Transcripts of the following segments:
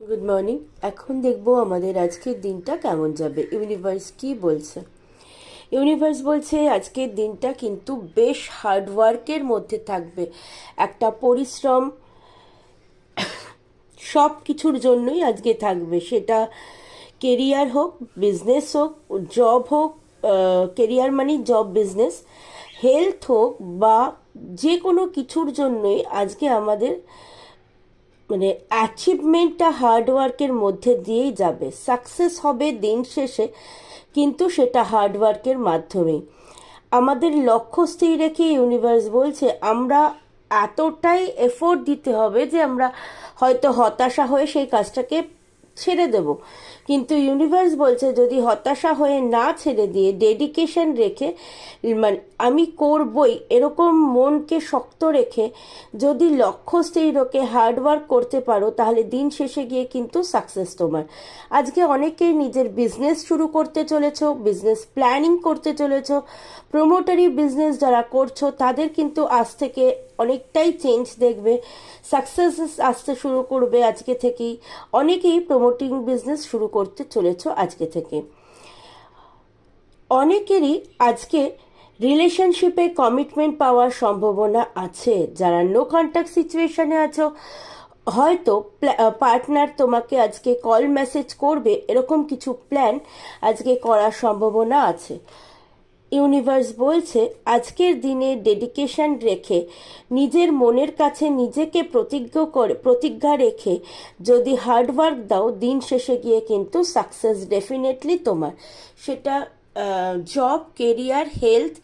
Good morning. এখন দেখবো আমাদের আজকের দিনটা কেমন যাবে, ইউনিভার্স কি বলছে। ইউনিভার্স বলছে আজকের দিনটা কিন্তু বেশ হার্ডওয়ার্কের মধ্যে থাকবে, একটা পরিশ্রম সব কিছুর জন্যই আজকে থাকবে, সেটা কেরিয়ার হোক, বিজনেস হোক, জব হোক। কেরিয়ার মানে জব, বিজনেস, হেলথ হোক বা যে কোনো কিছুর জন্যই আজকে আমাদের মানে অ্যাচিভমেন্টটা হার্ডওয়ার্কের মধ্যে দিয়েই যাবে, সাকসেস হবে দিন শেষে, কিন্তু সেটা হার্ডওয়ার্কের মাধ্যমেই। আমাদের লক্ষ্য স্থির রেখে ইউনিভার্স বলছে আমরা এতটাই এফোর্ট দিতে হবে যে আমরা হয়তো হতাশা হয়ে সেই কাজটাকে ছেড়ে দেব, কিন্তু ইউনিভার্স বলছে যদি হতাশা হয়ে না ছেড়ে দিয়ে ডেডিকেশন রেখে, মানে আমি করবই এরকম মনকে শক্ত রেখে যদি লক্ষ্য স্থির রেখে হার্ডওয়ার্ক করতে পারো, তাহলে দিন শেষে গিয়ে কিন্তু সাকসেস তোমার। আজকে অনেকেই নিজের বিজনেস শুরু করতে চলেছ, বিজনেস প্ল্যানিং করতে চলেছ, প্রোমোটারি বিজনেস যারা করছো তাদের কিন্তু আজ থেকে অনেকটাই চেঞ্জ দেখবে, সাকসেস আসতে শুরু করবে আজকে থেকেই। অনেকেই প্রোমোটিং বিজনেস শুরু করতে চলেছ আজকে থেকে। অনেকেরই আজকে রিলেশনশিপে কমিটমেন্ট পাওয়ার সম্ভাবনা আছে। যারা নো কন্ট্যাক্ট সিচুয়েশনে আছো, হয়তো পার্টনার তোমাকে আজকে কল মেসেজ করবে, এরকম কিছু প্ল্যান আজকে করার সম্ভাবনা আছে। ইউনিভার্স বলছে আজকের দিনে ডেডিকেশন রেখে, নিজের মনের কাছে নিজেকে প্রতিজ্ঞা রেখে যদি হার্ডওয়ার্ক দাও, দিন শেষে গিয়ে কিন্তু সাকসেস ডেফিনেটলি তোমার। সেটা জব, কেরিয়ার, হেলথ,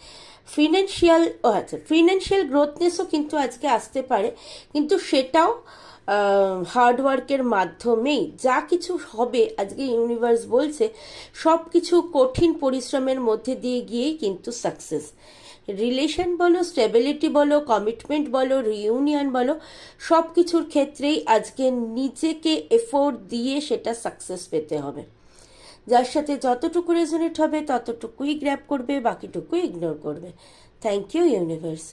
ফিনান্সিয়াল, আচ্ছা ফিনান্সিয়াল গ্রোথনেসও কিন্তু আজকে আসতে পারে, কিন্তু সেটাও হার্ডওয়ার্কের মাধ্যমেই যা কিছু হবে। আজকে ইউনিভার্স বলছে সব কিছু কঠিন পরিশ্রমের মধ্যে দিয়ে গিয়েই কিন্তু সাকসেস। রিলেশন বলো, স্টেবিলিটি বলো, কমিটমেন্ট বলো, রিইউনিয়ন বলো, সব কিছুর ক্ষেত্রেই আজকে নিজেকে এফোর্ট দিয়ে সেটা সাকসেস পেতে হবে। যার সাথে যতটুকু রেজোনেট হবে ততটুকুই গ্র্যাব করবে, বাকিটুকু ইগনোর করবে। Thank you universe.